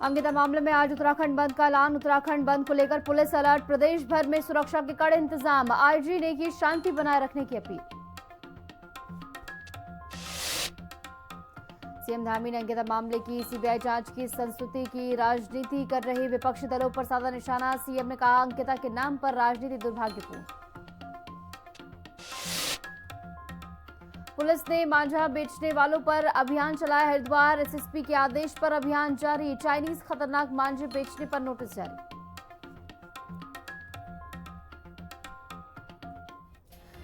अंकिता मामले में आज उत्तराखंड बंद का ऐलान। उत्तराखंड बंद को लेकर पुलिस अलर्ट। प्रदेश भर में सुरक्षा के कड़े इंतजाम। आईजी ने की शांति बनाए रखने की अपील। सीएम धामी ने अंकिता मामले की सीबीआई जांच की संस्तुति की। राजनीति कर रहे विपक्षी दलों पर साधा निशाना। सीएम ने कहा अंकिता के नाम पर राजनीति दुर्भाग्यपूर्ण। पुलिस ने मांझा बेचने वालों पर अभियान चलाया। हरिद्वार एसएसपी के आदेश पर अभियान जारी। चाइनीज खतरनाक मांझे बेचने पर नोटिस जारी।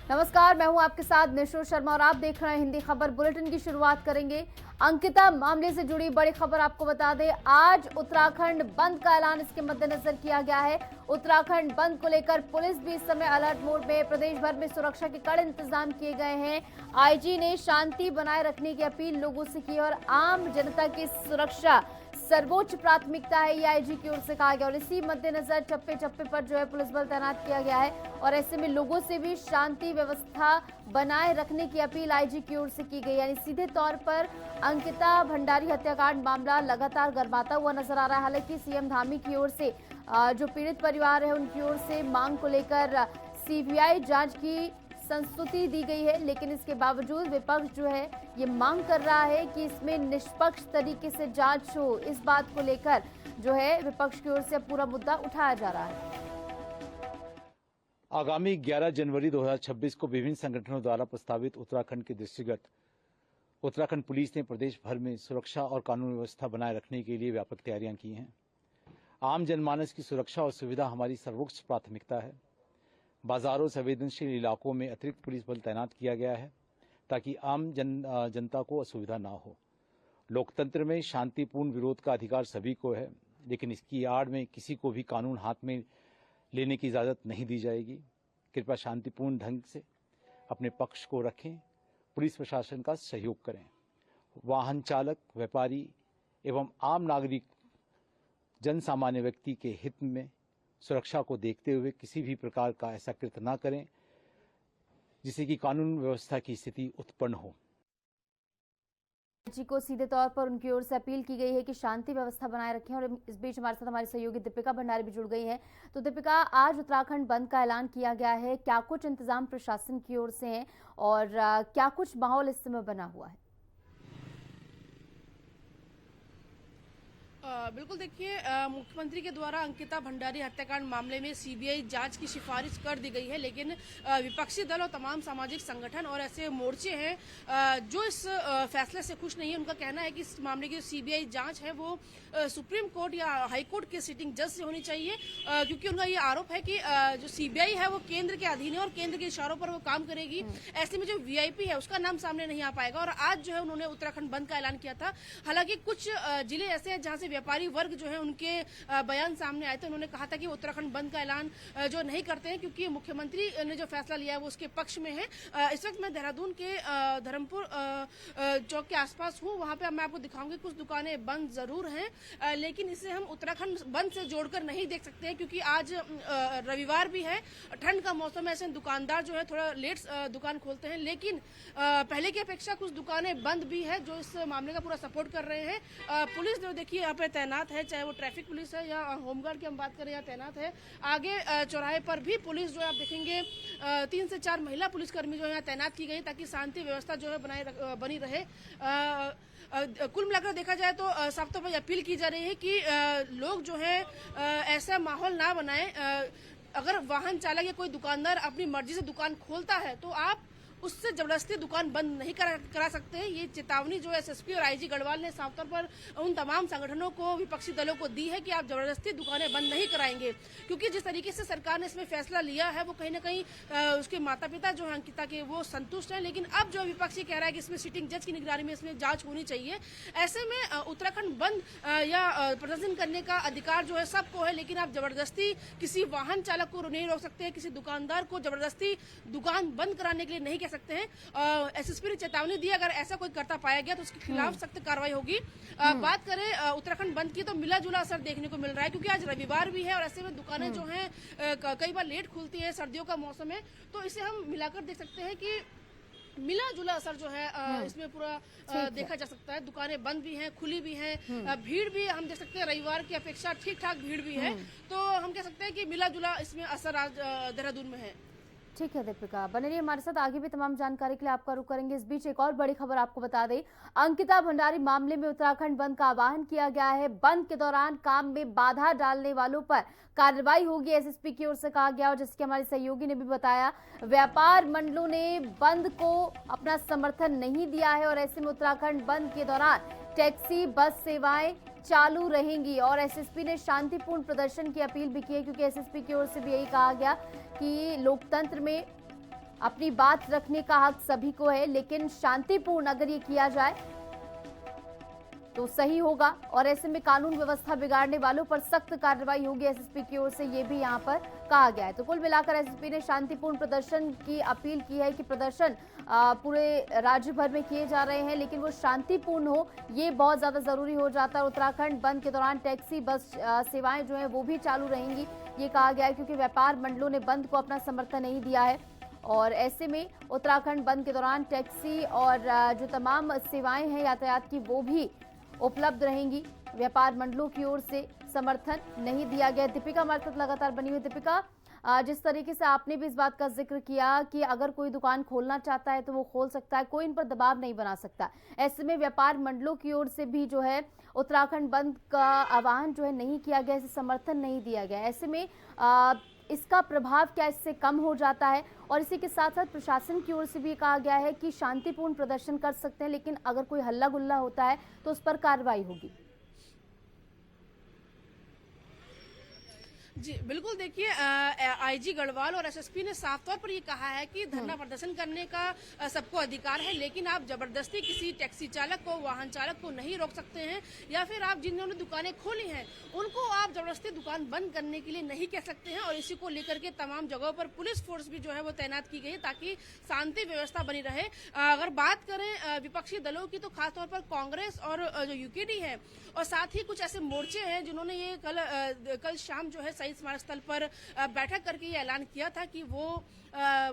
नमस्कार, मैं हूं आपके साथ निशो शर्मा और आप देख रहे हैं हिंदी खबर बुलेटिन की शुरुआत करेंगे अंकिता मामले से जुड़ी बड़ी खबर आपको बता दें। आज उत्तराखंड बंद का ऐलान इसके मद्देनजर किया गया है। उत्तराखंड बंद को लेकर पुलिस भी इस समय अलर्ट मोड में। प्रदेश भर में सुरक्षा के कड़े इंतजाम किए गए हैं। आईजी ने शांति बनाए रखने की अपील लोगों से की और आम जनता की सुरक्षा सर्वोच्च प्राथमिकता है, ये आईजी की ओर से कहा गया। और इसी मद्देनजर चप्पे चप्पे पर जो है पुलिस बल तैनात किया गया है और ऐसे में लोगों से भी शांति व्यवस्था बनाए रखने की अपील आईजी की ओर से की गई। यानी सीधे तौर पर अंकिता भंडारी हत्याकांड मामला लगातार गर्माता हुआ नजर आ रहा है। हालांकि सीएम धामी की ओर से जो पीड़ित परिवार है उनकी ओर से मांग को लेकर सीबीआई जांच की संस्तुति दी गई है, लेकिन इसके बावजूद विपक्ष जो है ये मांग कर रहा है कि इसमें निष्पक्ष तरीके से जांच हो। इस बात को लेकर जो है विपक्ष की ओर से पूरा मुद्दा उठाया जा रहा है। आगामी 11 जनवरी 2026 को विभिन्न संगठनों द्वारा प्रस्तावित उत्तराखंड के दृष्टिगत उत्तराखंड पुलिस ने प्रदेश भर में सुरक्षा और कानून व्यवस्था बनाए रखने के लिए व्यापक तैयारियां की हैं। आम जनमानस की सुरक्षा और सुविधा हमारी सर्वोच्च प्राथमिकता है। बाजारों संवेदनशील इलाकों में अतिरिक्त पुलिस बल तैनात किया गया है ताकि आम जनता को असुविधा ना हो। लोकतंत्र में शांतिपूर्ण विरोध का अधिकार सभी को है, लेकिन इसकी आड़ में किसी को भी कानून हाथ में लेने की इजाज़त नहीं दी जाएगी। कृपया शांतिपूर्ण ढंग से अपने पक्ष को रखें, पुलिस प्रशासन का सहयोग करें। वाहन चालक, व्यापारी एवं आम नागरिक जन सामान्य व्यक्ति के हित में सुरक्षा को देखते हुए किसी भी प्रकार का ऐसा कृत्य न करें जिससे कि कानून व्यवस्था की स्थिति उत्पन्न हो। जी को सीधे तौर पर उनकी ओर से अपील की गई है कि शांति व्यवस्था बनाए रखें। और इस बीच हमारे साथ हमारी सहयोगी दीपिका भंडारी भी जुड़ गई हैं। तो दीपिका, आज उत्तराखंड बंद का ऐलान किया गया है, क्या कुछ इंतजाम प्रशासन की ओर से हैं और क्या कुछ माहौल इस समय बना हुआ है? बिल्कुल, देखिए मुख्यमंत्री के द्वारा अंकिता भंडारी हत्याकांड मामले में सीबीआई जांच की सिफारिश कर दी गई है, लेकिन विपक्षी दल और तमाम सामाजिक संगठन और ऐसे मोर्चे हैं जो इस फैसले से खुश नहीं है। उनका कहना है कि इस मामले की सीबीआई जांच है वो सुप्रीम कोर्ट या हाई कोर्ट के सिटिंग जज से होनी चाहिए, क्योंकि उनका ये आरोप है कि जो सीबीआई है वो केंद्र के अधीन है और केंद्र के इशारों पर वो काम करेगी। ऐसे में जो वीआईपी है उसका नाम सामने नहीं आ पाएगा। और आज जो है उन्होंने उत्तराखंड बंद का ऐलान किया था। हालांकि कुछ जिले ऐसे हैं जहां से व्यापारी वर्ग जो है उनके बयान सामने आए थे। उन्होंने कहा था कि उत्तराखंड बंद का ऐलान जो नहीं करते हैं क्योंकि मुख्यमंत्री ने जो फैसला लिया है वो उसके पक्ष में है। इस वक्त मैं देहरादून के धर्मपुर चौक के आसपास हूँ। वहां पे मैं आपको दिखाऊंगी कुछ दुकानें बंद जरूर हैं, लेकिन इसे हम उत्तराखंड बंद से जोड़कर नहीं देख सकते हैं क्योंकि आज रविवार भी है, ठंड का मौसम है। ऐसे दुकानदार जो है थोड़ा लेट दुकान खोलते हैं, लेकिन पहले की अपेक्षा कुछ दुकानें बंद भी है जो इस मामले का पूरा सपोर्ट कर रहे हैं। पुलिस जो देखिए यहाँ पे तैनात है, चाहे वो ट्रैफिक पुलिस है या होमगार्ड की हम बात करें, यहाँ तैनात है। आगे चौराहे पर भी पुलिस जो है आप देखेंगे 3 से 4 महिला पुलिसकर्मी जो है यहाँ तैनात की गई ताकि शांति व्यवस्था जो है बनी रहे। कुल मिलाकर देखा जाए तो साफ तौर पर अपील की जा रही है कि लोग जो है ऐसा माहौल ना बनाएं। अगर वाहन चालक या कोई दुकानदार अपनी मर्जी से दुकान खोलता है तो आप उससे जबरदस्ती दुकान बंद नहीं करा सकते हैं। ये चेतावनी जो एसएसपी और आईजी गढ़वाल ने साफ तौर पर उन तमाम संगठनों को, विपक्षी दलों को दी है कि आप जबरदस्ती दुकानें बंद नहीं कराएंगे, क्योंकि जिस तरीके से सरकार ने इसमें फैसला लिया है वो कहीं ना कहीं उसके माता पिता जो है अंकिता के वो संतुष्ट हैं। लेकिन अब जो विपक्षी कह रहा है कि इसमें सिटिंग जज की निगरानी में इसमें जांच होनी चाहिए। ऐसे में उत्तराखंड बंद या प्रदर्शन करने का अधिकार जो है सबको है, लेकिन आप जबरदस्ती किसी वाहन चालक को नहीं रोक सकते हैं, किसी दुकानदार को जबरदस्ती दुकान बंद कराने के लिए नहीं कह सकते हैं। एसएसपी ने चेतावनी दी, अगर ऐसा कोई करता पाया गया तो उसके खिलाफ सख्त कार्रवाई होगी। बात करें उत्तराखंड बंद की तो मिला जुला असर देखने को मिल रहा है, क्योंकि आज रविवार भी है और ऐसे में दुकानें जो हैं कई बार लेट खुलती है, सर्दियों का मौसम है, तो इसे हम मिलाकर देख सकते हैं कि मिला जुला असर जो है इसमें पूरा देखा जा सकता है। दुकानें बंद भी हैं, खुली भी हैं, भीड़ भी हम देख सकते हैं रविवार की अपेक्षा ठीक ठाक भीड़ भी है। तो हम कह सकते हैं कि मिला जुला इसमें असर आज देहरादून में है। ठीक है दीपिका, बने रहिए हमारे साथ, आगे भी तमाम जानकारी के लिए आपका रुख करेंगे। इस बीच एक और बड़ी खबर आपको बता दें, अंकिता भंडारी मामले में उत्तराखंड बंद का आह्वान किया गया है। बंद के दौरान काम में बाधा डालने वालों पर कार्रवाई होगी, एसएसपी की ओर से कहा गया। और जैसे कि हमारे सहयोगी ने भी बताया, व्यापार मंडलों ने बंद को अपना समर्थन नहीं दिया है और ऐसे में उत्तराखंड बंद के दौरान टैक्सी बस सेवाएं चालू रहेंगी। और एसएसपी ने शांतिपूर्ण प्रदर्शन की अपील भी की है, क्योंकि एसएसपी की ओर से भी यही कहा गया कि लोकतंत्र में अपनी बात रखने का हक सभी को है, लेकिन शांतिपूर्ण अगर ये किया जाए तो सही होगा। और ऐसे में कानून व्यवस्था बिगाड़ने वालों पर सख्त कार्रवाई होगी, एसएसपी की ओर से ये भी यहाँ पर कहा गया है। तो कुल मिलाकर एसएसपी ने शांतिपूर्ण प्रदर्शन की अपील की है कि प्रदर्शन पूरे राज्य भर में किए जा रहे हैं, लेकिन वो शांतिपूर्ण हो, ये बहुत ज्यादा जरूरी हो जाता है। उत्तराखंड बंद के दौरान टैक्सी बस सेवाएं जो है वो भी चालू रहेंगी, ये कहा गया है, क्योंकि व्यापार मंडलों ने बंद को अपना समर्थन नहीं दिया है। और ऐसे में उत्तराखंड बंद के दौरान टैक्सी और जो तमाम सेवाएं हैं यातायात की, वो भी उपलब्ध रहेंगी। व्यापार मंडलों की ओर से समर्थन नहीं दिया गया। दीपिका हमारे साथ लगातार बनी हुई। दीपिका, जिस तरीके से आपने भी इस बात का जिक्र किया कि अगर कोई दुकान खोलना चाहता है तो वो खोल सकता है, कोई इन पर दबाव नहीं बना सकता, ऐसे में व्यापार मंडलों की ओर से भी जो है उत्तराखंड बंद का आह्वान जो है नहीं किया गया, इसे समर्थन नहीं दिया गया। ऐसे में इसका प्रभाव क्या इससे कम हो जाता है? और इसी के साथ साथ प्रशासन की ओर से भी कहा गया है कि शांतिपूर्ण प्रदर्शन कर सकते हैं, लेकिन अगर कोई हल्ला गुल्ला होता है तो उस पर कार्रवाई होगी। जी बिल्कुल, देखिए आईजी गढ़वाल और एसएसपी ने साफ तौर पर ये कहा है कि धरना प्रदर्शन करने का सबको अधिकार है, लेकिन आप जबरदस्ती किसी टैक्सी चालक को, वाहन चालक को नहीं रोक सकते हैं, या फिर आप जिन्होंने दुकानें खोली हैं उनको आप जबरदस्ती दुकान बंद करने के लिए नहीं कह सकते हैं। और इसी को लेकर के तमाम जगहों पर पुलिस फोर्स भी जो है वो तैनात की गई है, ताकि शांति व्यवस्था बनी रहे। अगर बात करें विपक्षी दलों की, तो खासतौर पर कांग्रेस और जो यूकेडी है, और साथ ही कुछ ऐसे मोर्चे हैं जिन्होंने ये कल शाम जो है शहीद स्मारक स्थल पर बैठक करके ये ऐलान किया था कि वो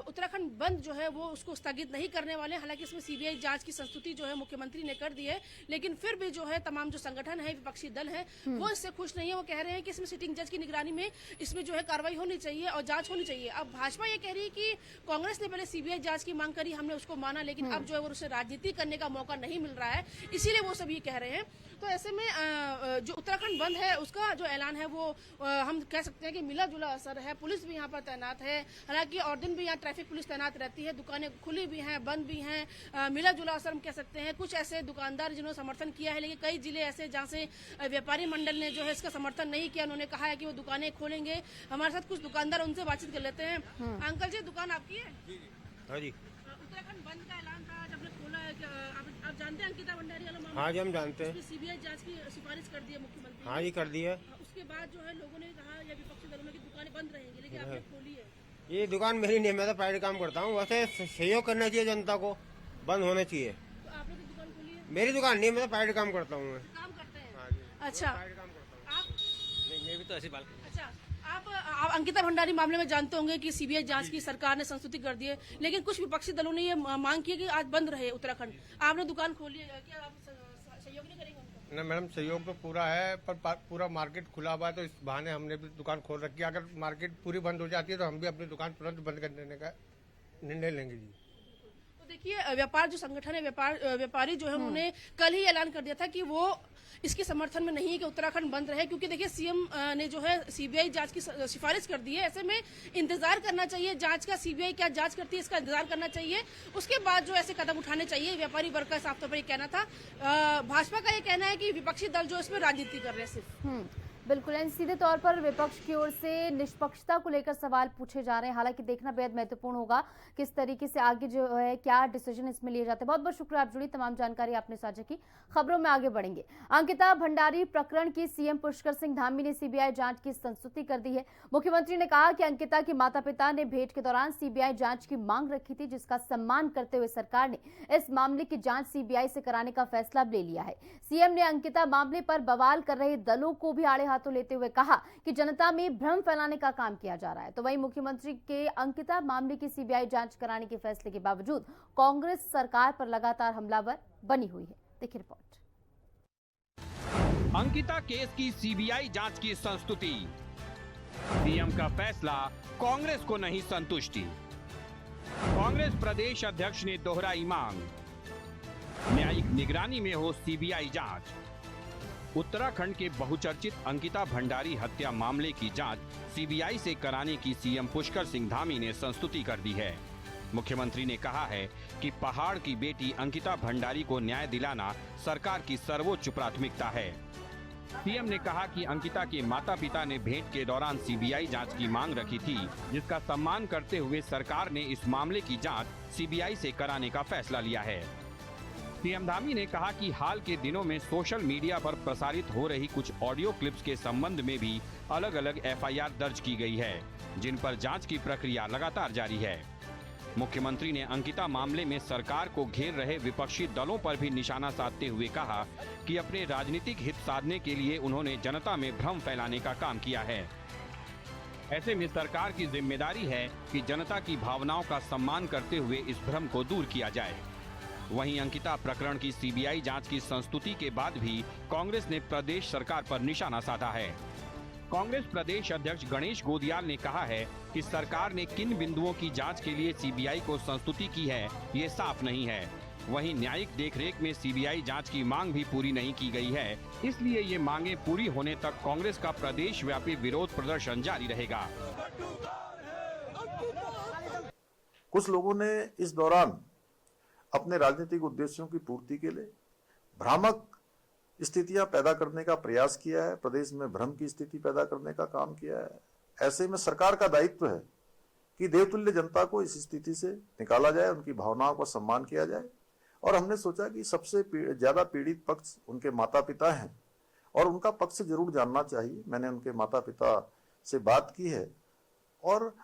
उत्तराखंड बंद जो है वो उसको स्थगित नहीं करने वाले। हालांकि इसमें सीबीआई जांच की संस्तुति जो है मुख्यमंत्री ने कर दी है, लेकिन फिर भी जो है तमाम जो संगठन है, विपक्षी दल है, वो इससे खुश नहीं है। वो कह रहे हैं कि इसमें सिटिंग जज की निगरानी में इसमें जो है कार्रवाई होनी चाहिए और जांच होनी चाहिए। अब भाजपा ये कह रही है कि कांग्रेस ने पहले सीबीआई जांच की मांग करी, हमने उसको माना, लेकिन अब जो है वो उसे राजनीति करने का मौका नहीं मिल रहा है, इसीलिए वो सब ये कह रहे हैं। तो ऐसे में जो उत्तराखंड बंद है उसका जो ऐलान है वो हम कह सकते हैं कि मिला जुला असर है। पुलिस भी यहाँ पर तैनात है, हालांकि और दिन भी यहाँ ट्रैफिक पुलिस तैनात रहती है, दुकानें खुली भी हैं, बंद भी हैं। मिला जुला असर हम कह सकते हैं। कुछ ऐसे दुकानदार जिन्होंने समर्थन किया है, लेकिन कई जिले ऐसे जहाँ से व्यापारी मंडल ने जो है इसका समर्थन नहीं किया, उन्होंने कहा है कि वो दुकानें खोलेंगे। हमारे साथ कुछ दुकानदार, उनसे बातचीत कर लेते हैं। अंकल जी, दुकान आपकी है? हाँ जी। उत्तराखंड बंद का ऐलान था, जब खोला है, आप जानते हैं अंकिता भंडारी वाला मामला? हाँ जी, हम जानते हैं। सीबीआई जांच की सिफारिश कर दी है मुख्यमंत्री। हाँ जी, कर दी है। उसके बाद जो है लोगों ने कहा, या विपक्षी दलों में, कि दुकानें बंद रहेंगी, लेकिन आपने खोली है। ये दुकान मेरी नहीं है, मैं तो प्राइवेट काम करता हूँ। वैसे सहयोग करना चाहिए जनता को, बंद होना चाहिए। तो आपने तो दुकान खोली है? मेरी दुकान नहीं है, मैं तो प्राइवेट काम करता हूँ। काम करते हैं? हाँ जी। अच्छा, प्राइवेट काम करता हूँ। आप? नहीं, मैं भी तो ऐसी बात। अच्छा, आप अंकिता भंडारी मामले में जानते होंगे कि सीबीआई जांच की सरकार ने संस्तुति कर दी है, लेकिन कुछ विपक्षी दलों ने ये मांग की है कि आज बंद रहे उत्तराखंड। आपने दुकान खोली है, क्या आप सहयोग नहीं करेंगे उनको? नहीं मैडम, सहयोग तो पूरा है, पर पूरा मार्केट खुला हुआ है, तो इस बहाने हमने भी दुकान खोल रखी है। अगर मार्केट पूरी बंद हो जाती है तो हम भी अपनी दुकान तुरंत बंद कर देने का निर्णय लेंगे जी। तो देखिए, व्यापार जो संगठन है, व्यापारी जो है, उन्होंने कल ही ऐलान कर दिया था कि वो इसके समर्थन में नहीं है कि उत्तराखंड बंद रहे, क्योंकि देखिए सीएम ने जो है सीबीआई जांच की सिफारिश कर दी है। ऐसे में इंतजार करना चाहिए जांच का, सीबीआई क्या जांच करती है इसका इंतजार करना चाहिए, उसके बाद जो ऐसे कदम उठाने चाहिए। व्यापारी वर्ग का साफ तौर पर ये कहना था। भाजपा का ये कहना है कि विपक्षी दल जो इसमें राजनीति कर रहे हैं सिर्फ। बिल्कुल, सीधे तौर पर विपक्ष की ओर से निष्पक्षता को लेकर सवाल पूछे जा रहे हैं। हालांकि देखना बेहद महत्वपूर्ण होगा किस तरीके से आगे जो है क्या डिसीजन इसमें लिए जाते हैं। बहुत बहुत शुक्रिया, आप जुड़ी, तमाम जानकारी आपने साझा की। खबरों में आगे बढ़ेंगे। अंकिता भंडारी प्रकरण की सीएम पुष्कर सिंह धामी ने सीबीआई जांच की संस्तुति कर दी है। मुख्यमंत्री ने कहा कि अंकिता के माता पिता ने भेंट के दौरान सीबीआई जांच की मांग रखी थी, जिसका सम्मान करते हुए सरकार ने इस मामले की जांच सीबीआई से कराने का फैसला ले लिया है। सीएम ने अंकिता मामले पर बवाल कर रहे दलों को भी आड़े हाथों लेते हुए कहा कि जनता में भ्रम फैलाने का काम किया जा रहा है। तो वहीं मुख्यमंत्री के अंकिता मामले की सीबीआई जांच कराने के फैसले के बावजूद कांग्रेस सरकार पर लगातार हमलावर बनी हुई है। देखिए रिपोर्ट। अंकिता केस की सीबीआई जांच की संस्तुति, सीएम का फैसला, कांग्रेस को नहीं संतुष्टि। कांग्रेस प्रदेश अध्यक्ष ने दोहराई मांग, न्यायिक निगरानी में हो सीबीआई जांच। उत्तराखंड के बहुचर्चित अंकिता भंडारी हत्या मामले की जांच सीबीआई से कराने की सीएम पुष्कर सिंह धामी ने संस्तुति कर दी है। मुख्यमंत्री ने कहा है कि पहाड़ की बेटी अंकिता भंडारी को न्याय दिलाना सरकार की सर्वोच्च प्राथमिकता है। सीएम ने कहा कि अंकिता के माता पिता ने भेंट के दौरान सीबीआई जांच की मांग रखी थी, जिसका सम्मान करते हुए सरकार ने इस मामले की जांच सीबीआई से कराने का फैसला लिया है। सीएम धामी ने कहा कि हाल के दिनों में सोशल मीडिया पर प्रसारित हो रही कुछ ऑडियो क्लिप्स के संबंध में भी अलग अलग एफआईआर दर्ज की गई है, जिन पर जांच की प्रक्रिया लगातार जारी है। मुख्यमंत्री ने अंकिता मामले में सरकार को घेर रहे विपक्षी दलों पर भी निशाना साधते हुए कहा कि अपने राजनीतिक हित साधने के लिए उन्होंने जनता में भ्रम फैलाने का काम किया है। ऐसे में सरकार की जिम्मेदारी है कि जनता की भावनाओं का सम्मान करते हुए इस भ्रम को दूर किया जाए। वहीं अंकिता प्रकरण की सीबीआई जांच की संस्तुति के बाद भी कांग्रेस ने प्रदेश सरकार पर निशाना साधा है। कांग्रेस प्रदेश अध्यक्ष गणेश गोदियाल ने कहा है कि सरकार ने किन बिंदुओं की जांच के लिए सीबीआई को संस्तुति की है, ये साफ नहीं है। वहीं न्यायिक देखरेख में सीबीआई जांच की मांग भी पूरी नहीं की गई है, इसलिए ये मांगे पूरी होने तक कांग्रेस का प्रदेश व्यापी विरोध प्रदर्शन जारी रहेगा। कुछ लोगों ने इस दौरान अपने राजनीतिक उद्देश्यों की पूर्ति के लिए भ्रामक स्थितियां पैदा करने का प्रयास किया है, प्रदेश में भ्रम की स्थिति पैदा करने का काम किया है। ऐसे में सरकार का दायित्व है कि देवतुल्य जनता को इस स्थिति से निकाला जाए, उनकी भावनाओं का सम्मान किया जाए। और हमने सोचा कि सबसे ज्यादा पीड़ित पक्ष उनके माता पिता हैं और उनका पक्ष जरूर जानना चाहिए। मैंने उनके माता पिता से बात की है और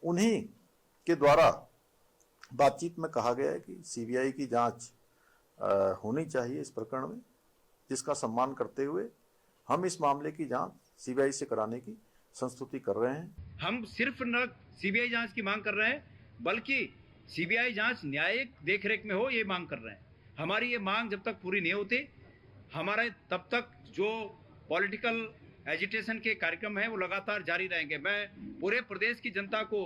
उन्हीं के द्वारा बातचीत में कहा गया है कि सीबीआई की जांच होनी चाहिए इस प्रकरण में, जिसका सम्मान करते हुए हम इस मामले की जांच सीबीआई से कराने की संस्तुति कर रहे हैं। हम सिर्फ न सीबीआई जांच की मांग कर रहे हैं, बल्कि सीबीआई जांच न्यायिक देखरेख में हो, ये मांग कर रहे हैं। हमारी ये मांग जब तक पूरी नहीं होती, हमारे तब तक जो पॉलिटिकल एजिटेशन के कार्यक्रम है वो लगातार जारी रहेंगे। मैं पूरे प्रदेश की जनता को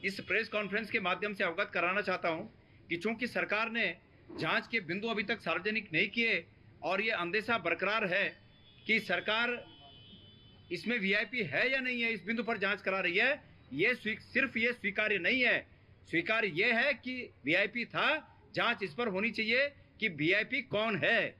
इस प्रेस कॉन्फ्रेंस के माध्यम से अवगत कराना चाहता हूं कि चूंकि सरकार ने जांच के बिंदु अभी तक सार्वजनिक नहीं किए और ये अंदेशा बरकरार है कि सरकार इसमें वीआईपी है या नहीं है, इस बिंदु पर जांच करा रही है, ये सिर्फ ये स्वीकार्य नहीं है। स्वीकार्य ये है कि वीआईपी था, जांच इस पर होनी चाहिए कि वीआईपी कौन है।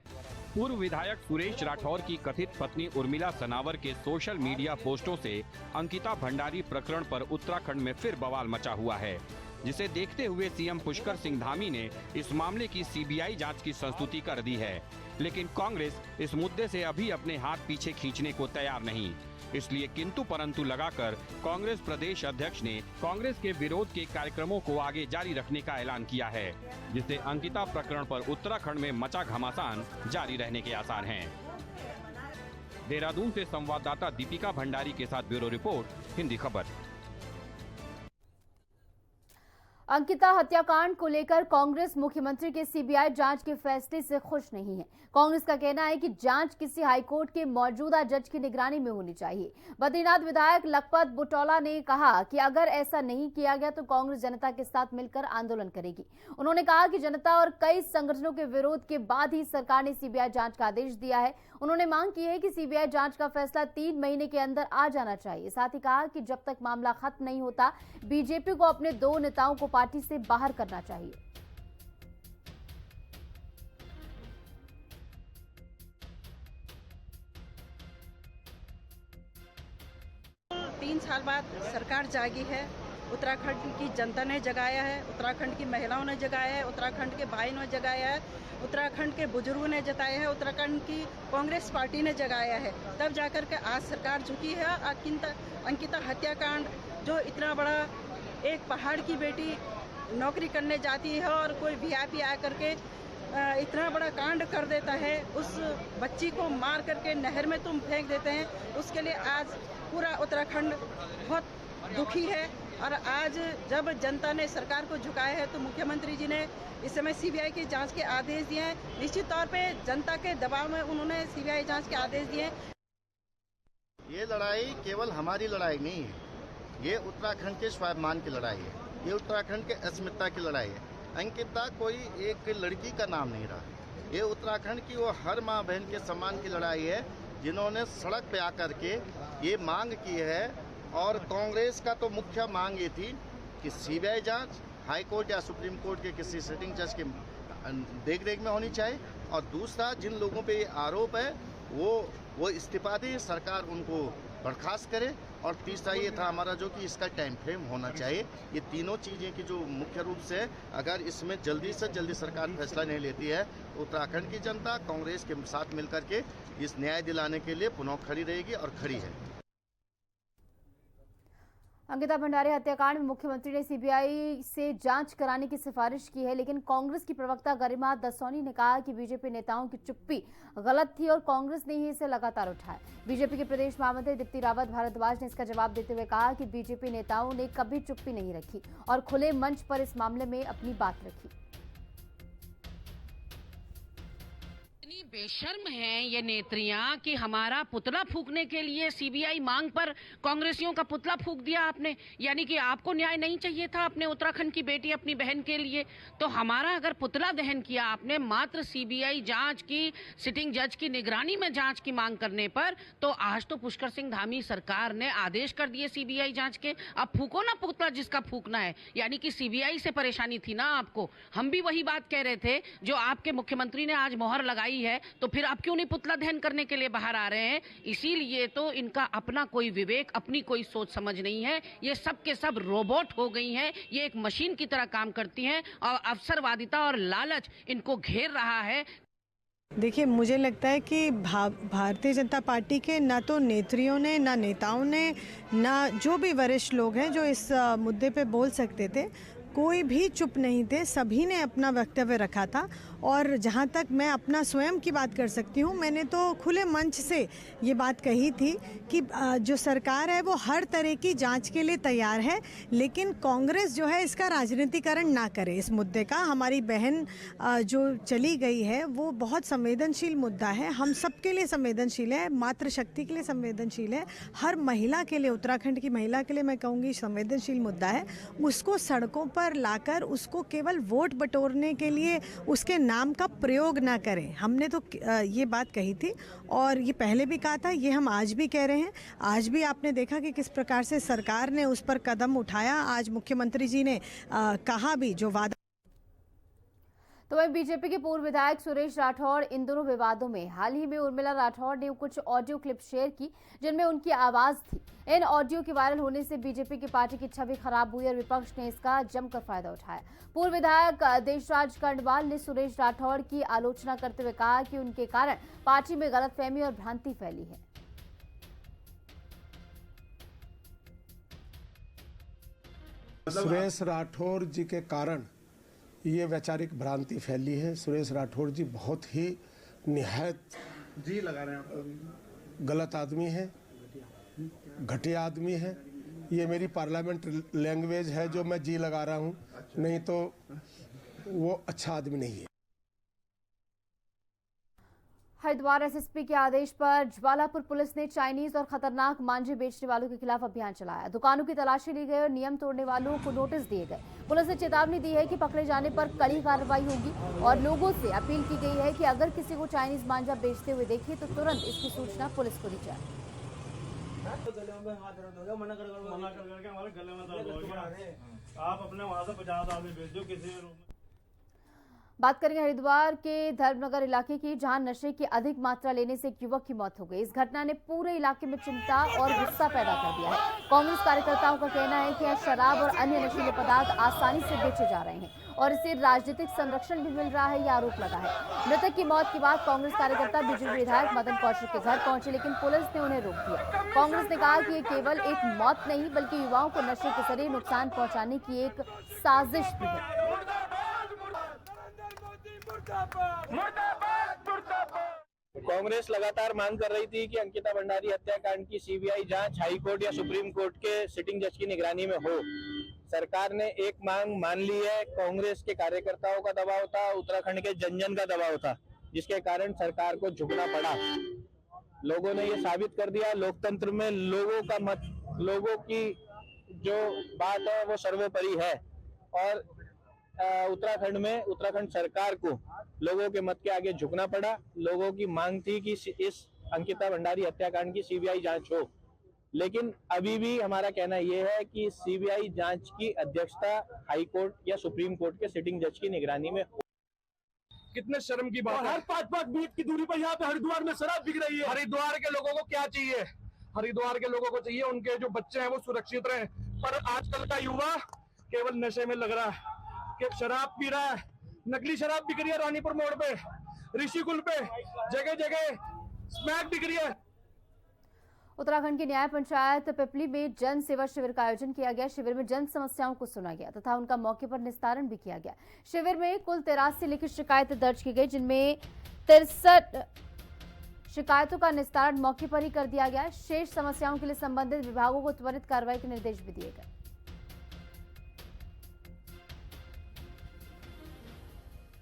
पूर्व विधायक सुरेश राठौर की कथित पत्नी उर्मिला सनावर के सोशल मीडिया पोस्टों से अंकिता भंडारी प्रकरण पर उत्तराखंड में फिर बवाल मचा हुआ है, जिसे देखते हुए सीएम पुष्कर सिंह धामी ने इस मामले की सीबीआई जांच की संस्तुति कर दी है। लेकिन कांग्रेस इस मुद्दे से अभी अपने हाथ पीछे खींचने को तैयार नहीं। इसलिए किंतु परंतु लगाकर कांग्रेस प्रदेश अध्यक्ष ने कांग्रेस के विरोध के कार्यक्रमों को आगे जारी रखने का ऐलान किया है, जिससे अंकिता प्रकरण पर उत्तराखंड में मचा घमासान जारी रहने के आसार हैं। देहरादून से संवाददाता दीपिका भंडारी के साथ ब्यूरो रिपोर्ट, हिंदी खबर। अंकिता हत्याकांड को लेकर कांग्रेस मुख्यमंत्री के सीबीआई जांच के फैसले से खुश नहीं है। कांग्रेस का कहना है कि जांच किसी हाईकोर्ट के मौजूदा जज की निगरानी में होनी चाहिए। बद्रीनाथ विधायक लखपत बुटौला ने कहा कि अगर ऐसा नहीं किया गया तो कांग्रेस जनता के साथ मिलकर आंदोलन करेगी। उन्होंने कहा कि जनता और कई संगठनों के विरोध के बाद ही सरकार ने सीबीआई जांच का आदेश दिया है। उन्होंने मांग की है कि सीबीआई जांच का फैसला 3 महीने के अंदर आ जाना चाहिए। साथ ही कहा कि जब तक मामला खत्म नहीं होता, बीजेपी को अपने 2 नेताओं को पार्टी से बाहर करना चाहिए। तीन साल बाद सरकार जागी है, उत्तराखंड की जनता ने जगाया है, उत्तराखंड की महिलाओं ने जगाया है, उत्तराखंड के भाइयों ने जगाया है, उत्तराखंड के बुजुर्गों ने जताया है, उत्तराखंड की कांग्रेस पार्टी ने जगाया है। तब जाकर के आज सरकार झुकी है। अंकिता हत्याकांड जो इतना बड़ा, एक पहाड़ की बेटी नौकरी करने जाती है और कोई वीआईपी आकर के इतना बड़ा कांड कर देता है, उस बच्ची को मार करके नहर में तुम फेंक देते हैं, उसके लिए आज पूरा उत्तराखंड बहुत दुखी है। और आज जब जनता ने सरकार को झुकाया है तो मुख्यमंत्री जी ने इस समय सीबीआई की जांच के आदेश दिए हैं। निश्चित तौर पे जनता के दबाव में उन्होंने सीबीआई जांच के आदेश दिए। ये लड़ाई केवल हमारी लड़ाई नहीं है, ये उत्तराखंड के स्वाभिमान की लड़ाई है, ये उत्तराखंड के अस्मिता की लड़ाई है। अंकिता कोई एक लड़की का नाम नहीं रहा, ये उत्तराखंड की वो हर माँ बहन के सम्मान की लड़ाई है जिन्होंने सड़क पे आकर के ये मांग की है। और कांग्रेस का तो मुख्य मांग ये थी कि सीबीआई जांच हाई कोर्ट या सुप्रीम कोर्ट के किसी सिटिंग जज के देखरेख में होनी चाहिए। और दूसरा, जिन लोगों पे ये आरोप है वो इस्तीफा दे, सरकार उनको बर्खास्त करे। और तीसरा ये था हमारा जो कि इसका टाइम फ्रेम होना चाहिए। ये तीनों चीज़ें की जो मुख्य रूप से अगर इसमें जल्दी से जल्दी सरकार फैसला नहीं लेती है, उत्तराखंड की जनता कांग्रेस के साथ मिलकर के इस न्याय दिलाने के लिए पुनः खड़ी रहेगी और खड़ी है। अंकिता भंडारी हत्याकांड में मुख्यमंत्री ने सीबीआई से जांच कराने की सिफारिश की है, लेकिन कांग्रेस की प्रवक्ता गरिमा दसौनी ने कहा कि बीजेपी नेताओं की चुप्पी गलत थी और कांग्रेस ने ही इसे लगातार उठाया। बीजेपी के प्रदेश महामंत्री दीप्ति रावत भारद्वाज ने इसका जवाब देते हुए कहा कि बीजेपी नेताओं ने कभी चुप्पी नहीं रखी और खुले मंच पर इस मामले में अपनी बात रखी। बेशर्म हैं ये नेत्रियां कि हमारा पुतला फूकने के लिए सीबीआई मांग पर कांग्रेसियों का पुतला फूक दिया आपने। यानी कि आपको न्याय नहीं चाहिए था अपने उत्तराखंड की बेटी अपनी बहन के लिए, तो हमारा अगर पुतला दहन किया आपने मात्र सीबीआई जांच की, सिटिंग जज की निगरानी में जांच की मांग करने पर, तो आज तो पुष्कर सिंह धामी सरकार ने आदेश कर दिए सीबीआई जांच के। अब फूको ना पुतला जिसका फूकना है। यानी कि सीबीआई से परेशानी थी ना आपको। हम भी वही बात कह रहे थे जो आपके मुख्यमंत्री ने आज मोहर लगाई है, तो फिर आप क्यों नहीं पुतला दहन करने के लिए बाहर आ रहे हैं? इसीलिए तो इनका अपना कोई विवेक, अपनी कोई सोच समझ नहीं है। ये सब के सब रोबोट हो गई हैं, ये एक मशीन की तरह काम करती हैं और अवसरवादिता और लालच इनको घेर रहा है। देखिए, मुझे लगता है कि भारतीय जनता पार्टी के ना तो नेत्रियों ने, ना नेताओं ने, ना जो भी वरिष्ठ लोग हैं जो इस मुद्दे पे बोल सकते थे, कोई भी चुप नहीं थे। सभी ने अपना वक्तव्य रखा था। और जहाँ तक मैं अपना स्वयं की बात कर सकती हूँ, मैंने तो खुले मंच से ये बात कही थी कि जो सरकार है वो हर तरह की जांच के लिए तैयार है, लेकिन कांग्रेस जो है इसका राजनीतिकरण ना करे इस मुद्दे का। हमारी बहन जो चली गई है वो बहुत संवेदनशील मुद्दा है, हम सबके लिए संवेदनशील है, मातृशक्ति के लिए संवेदनशील है, हर महिला के लिए, उत्तराखंड की महिला के लिए मैं कहूँगी संवेदनशील मुद्दा है। उसको सड़कों पर लाकर उसको केवल वोट बटोरने के लिए उसके नाम का प्रयोग ना करें। हमने तो ये बात कही थी और ये पहले भी कहा था, ये हम आज भी कह रहे हैं। आज भी आपने देखा कि किस प्रकार से सरकार ने उस पर कदम उठाया। आज मुख्यमंत्री जी ने कहा भी जो वादा। तो वहीं बीजेपी के पूर्व विधायक सुरेश राठौड़ इन दोनों विवादों में हाल ही में उर्मिला राठौड़ ने कुछ ऑडियो क्लिप शेयर की जिनमें उनकी आवाज थी। इन ऑडियो के वायरल होने से बीजेपी की पार्टी की छवि खराब हुई और विपक्ष ने इसका जमकर फायदा उठाया। पूर्व विधायक देशराज कंडवाल ने सुरेश राठौड़ की आलोचना करते हुए कहा कि उनके कारण पार्टी में गलतफहमी और भ्रांति फैली है। सुरेश राठौड़ जी के कारण ये वैचारिक भ्रांति फैली है। सुरेश राठौड़ जी बहुत ही निहायत जी लगा रहे हैं गलत आदमी है, घटिया आदमी है। ये मेरी पार्लियामेंट लैंग्वेज है जो मैं जी लगा रहा हूँ, नहीं तो वो अच्छा आदमी नहीं है। हरिद्वार एसएसपी के आदेश पर ज्वालापुर पुलिस ने चाइनीज और खतरनाक मांझे बेचने वालों के खिलाफ अभियान चलाया। दुकानों की तलाशी ली गई और नियम तोड़ने वालों को नोटिस दिए गए। पुलिस ने चेतावनी दी है कि पकड़े जाने पर कड़ी कार्रवाई होगी और लोगों से अपील की गई है कि अगर किसी को चाइनीज मांझा बेचते हुए देखे तो तुरंत इसकी सूचना पुलिस को दी जाए। आप अपने वहां से 50 आदमी भेज दो किसी। बात करेंगे हरिद्वार के धर्मनगर इलाके की, जहां नशे की अधिक मात्रा लेने से एक युवक की मौत हो गई। इस घटना ने पूरे इलाके में चिंता और गुस्सा पैदा कर दिया है। कांग्रेस कार्यकर्ताओं का कहना है कि यह शराब और अन्य नशीले पदार्थ आसानी से बेचे जा रहे हैं और इसे राजनीतिक संरक्षण भी मिल रहा है, यह आरोप लगा है। मृतक की मौत के बाद कांग्रेस कार्यकर्ता बीजेपी विधायक मदन कौशिक के घर पहुंचे, लेकिन पुलिस ने उन्हें रोक दिया। कांग्रेस ने कहा कि ये केवल एक मौत नहीं बल्कि युवाओं को नशे के जरिए नुकसान पहुंचाने की एक साजिश भी है। कांग्रेस लगातार मांग कर रही थी कि अंकिता भंडारी हत्याकांड की सीबीआई जांच हाई कोर्ट या सुप्रीम कोर्ट के सिटिंग जज की निगरानी में हो। सरकार ने एक मांग मान ली है। कांग्रेस के कार्यकर्ताओं का दबाव था, उत्तराखंड के जन का दबाव था, जिसके कारण सरकार को झुकना पड़ा। लोगों ने ये साबित कर दिया, लोकतंत्र में लोगों का मत, लोगों की जो बात है वो सर्वोपरि है। और उत्तराखंड में उत्तराखंड सरकार को लोगों के मत के आगे झुकना पड़ा। लोगों की मांग थी कि इस अंकिता भंडारी हत्याकांड की सीबीआई जांच हो, लेकिन अभी भी हमारा कहना यह है कि सीबीआई जांच की अध्यक्षता हाई कोर्ट या सुप्रीम कोर्ट के सिटिंग जज की निगरानी में हो। कितने शर्म की बात है। हर 5-5 मीटर की दूरी पर यहाँ पे हरिद्वार में शराब बिक रही है। हरिद्वार के लोगों को क्या चाहिए? हरिद्वार के लोगों को चाहिए उनके जो बच्चे हैं वो सुरक्षित रहे। पर आजकल का युवा केवल नशे में लग रहा है, कि शराब पी रहा है, नकली शराब बिक रही है रानीपुर मोड़ पे, ऋषिकुल पे, जगह जगह स्मैक बिक रही है। उत्तराखंड की न्याय पंचायत पिपली में जन सेवा शिविर का आयोजन किया गया। शिविर में जन समस्याओं को सुना गया तथा उनका मौके पर निस्तारण भी किया गया। शिविर में कुल 83 लिखित शिकायतें दर्ज की गई, जिनमें 63 शिकायतों का निस्तारण मौके पर ही कर दिया गया। शेष समस्याओं के लिए संबंधित विभागों को त्वरित कार्रवाई के निर्देश भी दिए गए।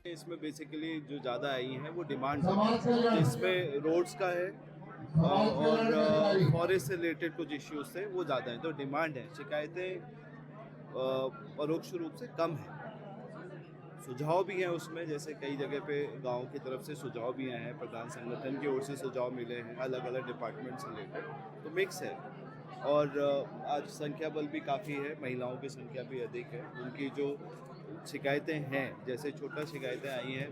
इसमें बेसिकली जो ज़्यादा आई हैं वो डिमांड है, इसमें रोड्स का है और फॉरेस्ट से रिलेटेड कुछ इश्यूज थे वो ज़्यादा हैं, तो डिमांड है। शिकायतें परोक्ष रूप से कम है। सुझाव भी हैं उसमें, जैसे कई जगह पे गांव की तरफ से सुझाव भी आए हैं, प्रधान संगठन की ओर से सुझाव मिले हैं, अलग अलग डिपार्टमेंट से रिलेटेड, तो मिक्स है। और आज संख्या बल भी काफ़ी है, महिलाओं की संख्या भी अधिक है। उनकी जो शिकायतें हैं, जैसे छोटा शिकायतें आई हैं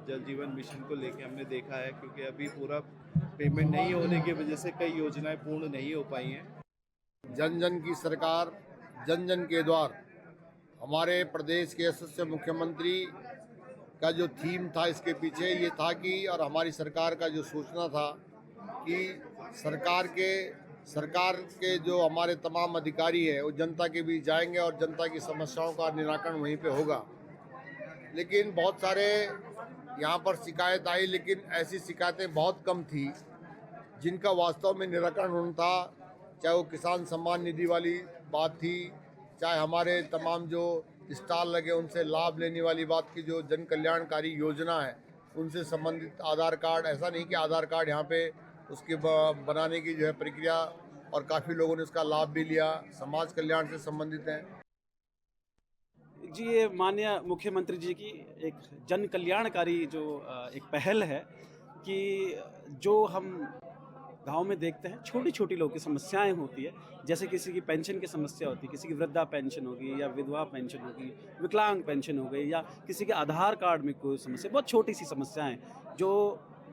जल जीवन मिशन को लेके हमने देखा है, क्योंकि अभी पूरा पेमेंट नहीं होने की वजह से कई योजनाएं पूर्ण नहीं हो पाई हैं। जन जन की सरकार, जन जन के द्वार, हमारे प्रदेश के यशस्वी मुख्यमंत्री का जो थीम था, इसके पीछे ये था कि, और हमारी सरकार का जो सूचना था कि सरकार के जो हमारे तमाम अधिकारी हैं वो जनता के बीच जाएंगे और जनता की समस्याओं का निराकरण वहीं पे होगा। लेकिन बहुत सारे यहाँ पर शिकायत आई, लेकिन ऐसी शिकायतें बहुत कम थी जिनका वास्तव में निराकरण होना था। चाहे वो किसान सम्मान निधि वाली बात थी, चाहे हमारे तमाम जो स्टॉल लगे उनसे लाभ लेने वाली बात की, जो जन कल्याणकारी योजना है उनसे संबंधित आधार कार्ड, ऐसा नहीं कि आधार कार्ड यहाँ पे उसके बनाने की जो है प्रक्रिया, और काफ़ी लोगों ने उसका लाभ भी लिया, समाज कल्याण से संबंधित हैं। जी, ये माननीय मुख्यमंत्री जी की एक जन कल्याणकारी जो एक पहल है कि जो हम गांव में देखते हैं, छोटी छोटी लोगों की समस्याएं होती है, जैसे किसी की पेंशन की समस्या होती है, किसी की वृद्धा पेंशन होगी या विधवा पेंशन होगी, विकलांग पेंशन हो गई, या किसी के आधार कार्ड में कोई समस्या, बहुत छोटी सी समस्याएं जो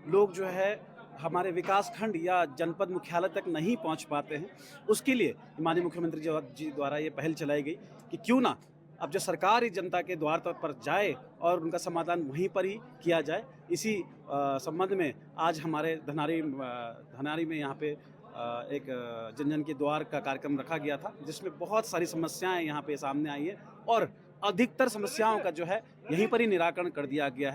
लोग जो है हमारे विकास खंड या जनपद मुख्यालय तक नहीं पहुंच पाते हैं, उसके लिए माननीय मुख्यमंत्री जी द्वारा ये पहल चलाई गई कि क्यों ना अब जो सरकार ही जनता के द्वार पर जाए और उनका समाधान वहीं पर ही किया जाए। इसी संबंध में आज हमारे धनारी में यहाँ पे एक जन जन के द्वार का कार्यक्रम रखा गया था, जिसमें बहुत सारी समस्याएं यहाँ पे सामने आई हैं और अधिकतर समस्याओं का जो है यहीं पर ही निराकरण कर दिया गया है।